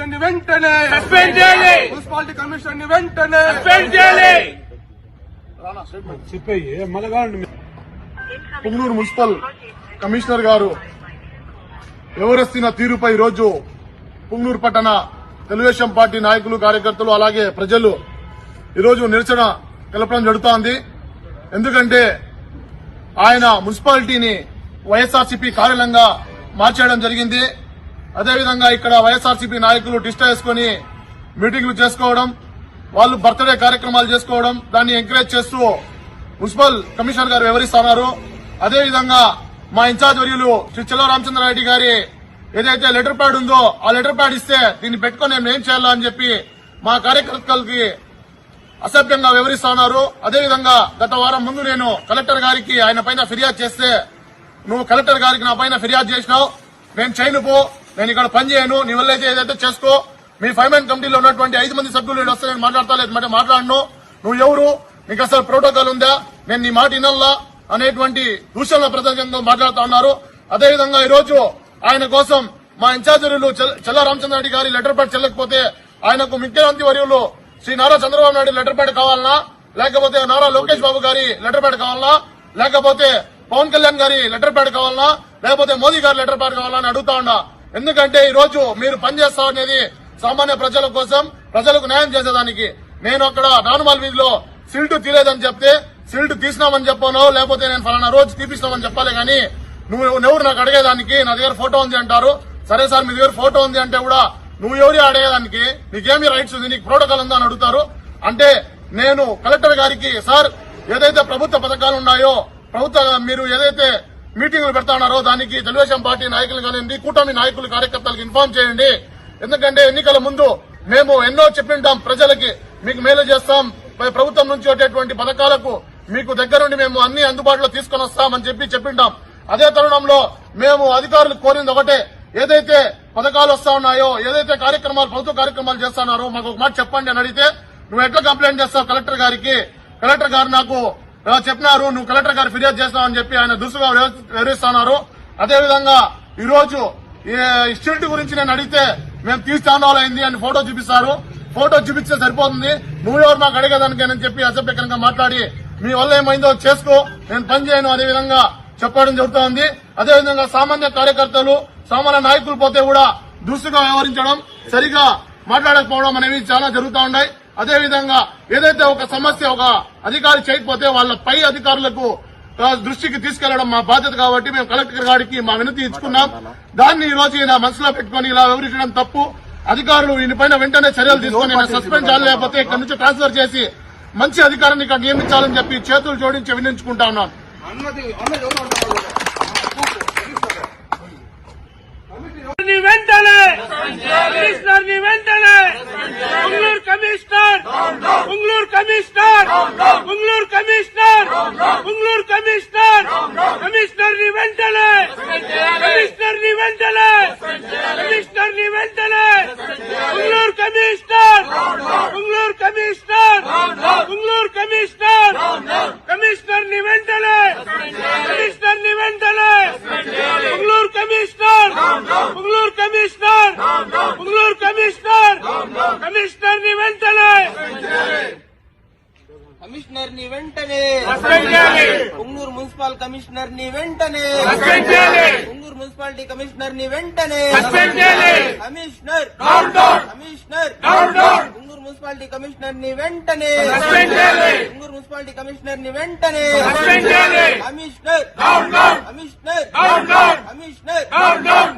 Commission ని వెంటనే suspend చేయాలి. మున్సిపాలిటీ కమిషన్ ని వెంటనే సస్పెండ్ చేయాలి. పుంగనూరు మున్సిపల్ కమిషనర్ గారు ఎవరెత్తిన తీరుపై ఈరోజు పుంగనూరు పట్టణ తెలుగుదేశం పార్టీ నాయకులు కార్యకర్తలు అలాగే ప్రజలు ఈరోజు నిరసన తెలపడం జరుగుతోంది. ఎందుకంటే ఆయన మున్సిపాలిటీని వైఎస్ఆర్సీపీ కార్యాలయంగా మార్చేయడం జరిగింది. అదేవిధంగా ఇక్కడ వైఎస్ఆర్సీపీ నాయకులు టిస్టా వేసుకుని మీటింగ్లు చేసుకోవడం, వాళ్ళు బర్త్డే కార్యక్రమాలు చేసుకోవడం, దాన్ని ఎంకరేజ్ చేస్తూ మున్సిపల్ కమిషనర్ గారు వివరిస్తున్నారు. అదేవిధంగా మా ఇన్ఛార్జ్ వర్యులు శ్రీ చెల్ల రామచంద్రారెడ్డి గారి ఏదైతే లెటర్ ప్యాడ్ ఉందో ఆ లెటర్ ప్యాడ్ ఇస్తే దీన్ని పెట్టుకుని మేము ఏం చేయాలా అని చెప్పి మా కార్యకర్తలకి అసభ్యంగా వివరిస్తున్నారు. అదేవిధంగా గత వారం ముందు నేను కలెక్టర్ గారికి ఆయన పైన ఫిర్యాదు చేస్తే, నువ్వు కలెక్టర్ గారికి నా పైన ఫిర్యాదు చేసినావు, నేను చేయను పో, నేను ఇక్కడ పని చేయను, నీ వల్ల అయితే ఏదైతే చేసుకో, మీ 5 మెన్ కమిటీలో ఉన్నటువంటి 5 మంది సభ్యులు వస్తే నేను మాట్లాడతా, లేదంటే మాట్లాడను, నువ్వు ఎవరు, నీకు అసలు ప్రోటోకాల్ ఉందా, నేను నీ మాట వినల్లా అనేటువంటి దూషణల ప్రసంగంగా మాట్లాడుతూ ఉన్నారు. అదేవిధంగా ఈ రోజు ఆయన కోసం మా ఇన్ఛార్జీలు చెల్ల రామచంద్రారెడ్డి గారి లెటర్ ప్యాడ్ చెల్లకపోతే ఆయనకు ముఖ్యమంత్రి వర్యులు శ్రీ నారా చంద్రబాబు నాయుడు లెటర్ ప్యాడ్ కావాలనా, లేకపోతే నారా లోకేష్ బాబు గారి లెటర్ ప్యాడ్ కావాలనా, లేకపోతే పవన్ కళ్యాణ్ గారి లెటర్ ప్యాడ్ కావాలనా, లేకపోతే మోదీ గారి లెటర్ ప్యాడ్ కావాలనా అని అడుగుతా ఉన్నా. ఎందుకంటే ఈ రోజు మీరు పనిచేస్తా అనేది సామాన్య ప్రజల కోసం, ప్రజలకు న్యాయం చేసేదానికి. నేను అక్కడ నార్మల్ వీధిలో సిల్ట్ తీలేదని చెప్తే సిల్ట్ తీసినామని చెప్పాను, లేకపోతే నేను ఫలానా రోజు తీపిస్తామని చెప్పాలి కానీ నువ్వెవరు నాకు అడిగేదానికి, నా దగ్గర ఫోటో ఉంది అంటారు. సరే సార్ మీ దగ్గర ఫోటో ఉంది అంటే కూడా నువ్వు ఎవరి అడిగేదానికి, నీకేమి రైట్స్ ఉంది, నీకు ప్రోటోకాల్ ఉందా అని అడుగుతారు. అంటే నేను కలెక్టర్ గారికి సార్ ఏదైతే ప్రభుత్వ పథకాలు ఉన్నాయో, మీరు ఏదైతే మీటింగ్లు పెడతా ఉన్నారో దానికి తెలుగుదేశం పార్టీ నాయకులు కానివ్వండి, కూటమి నాయకులు కార్యకర్తలకు ఇన్ఫార్మ్ చేయండి. ఎందుకంటే ఎన్నికల ముందు మేము ఎన్నో చెప్పింటాం ప్రజలకి, మీకు మేలు చేస్తాం, ప్రభుత్వం నుంచి వచ్చేటువంటి పథకాలకు మీకు దగ్గరుండి మేము అన్ని అందుబాటులో తీసుకొని వస్తామని చెప్పింటాం. అదే తరుణంలో మేము అధికారులు కోరింది ఒకటే, ఏదైతే పథకాలు వస్తా ఉన్నాయో, ఏదైతే ప్రభుత్వ కార్యక్రమాలు చేస్తున్నారో మాకు ఒక మాట చెప్పండి అని అడిగితే, నువ్వు ఎట్లా కంప్లైంట్ చేస్తావు కలెక్టర్ గారికి, కలెక్టర్ గారు నాకు చెప్పినారు, నువ్వు కలెక్టర్ గారు ఫిర్యాదు చేస్తావు అని చెప్పి ఆయన దురుసుగా వివరిస్తున్నారు. అదేవిధంగా ఈ రోజు ఈ స్టిల్ట్ గురించి నేను అడిగితే మేము తీస్తానోలైంది అని ఫోటో చూపిస్తారు. ఫోటో చూపిస్తే సరిపోతుంది, నువ్వెవరు నాకు అడిగేదానికేనని చెప్పి అసభ్యకరంగా మాట్లాడి మీ వల్ల ఏమైందో చేసుకో, నేను పని చేయను అదే విధంగా చెప్పడం జరుగుతోంది. అదేవిధంగా సామాన్య కార్యకర్తలు, సామాన్య నాయకులు పోతే కూడా దురుసుగా వ్యవహరించడం, సరిగా మాట్లాడకపోవడం అనేవి చాలా జరుగుతూ ఉన్నాయి. అదేవిధంగా ఏదైతే ఒక సమస్య ఒక అధికారి చేయకపోతే వాళ్ళ పై అధికారులకు దృష్టికి తీసుకెళ్లడం మా బాధ్యత కాబట్టి మేము కలెక్టర్ గారికి మా వినతి ఇచ్చుకున్నాం. దాన్ని ఈ రోజు ఈయన మనసులో పెట్టుకుని ఇలా వివరించడం తప్పు. అధికారులు ఈయనపైన వెంటనే చర్యలు తీసుకుని సస్పెండ్ చేయాలి, లేకపోతే ఇక్కడి నుంచి ట్రాన్స్ఫర్ చేసి మంచి అధికారాన్ని ఇక్కడ నియమించాలని చెప్పి చేతులు జోడించి వినించుకుంటా ఉన్నాను. వెంటనే కమిషనర్ ని వెంటనే Punganur commissioner Punganur commissioner Punganur commissioner Punganur commissioner commissioner ని వెంటనే కమిషనర్ ని వెంటనే కమిషనర్ ని వెంటనే Punganur commissioner Punganur commissioner Punganur commissioner commissioner ని వెంటనే కమిషనర్ ని వెంటనే Punganur commissioner Punganur commissioner Punganur commissioner commissioner ని వెంటనే కమిషనర్ ని వెంటనే పుంగనూరు మున్సిపల్ కమిషనర్ ని వెంటనే పుంగనూరు మున్సిపాలిటీ కమిషనర్ ని వెంటనే commissioner commissioner Punganur municipality commissioner ని వెంటనే పుంగనూరు మున్సిపాలిటీ కమిషనర్ ని వెంటనే కమిషనర్ కమిషనర్ కమిషనర్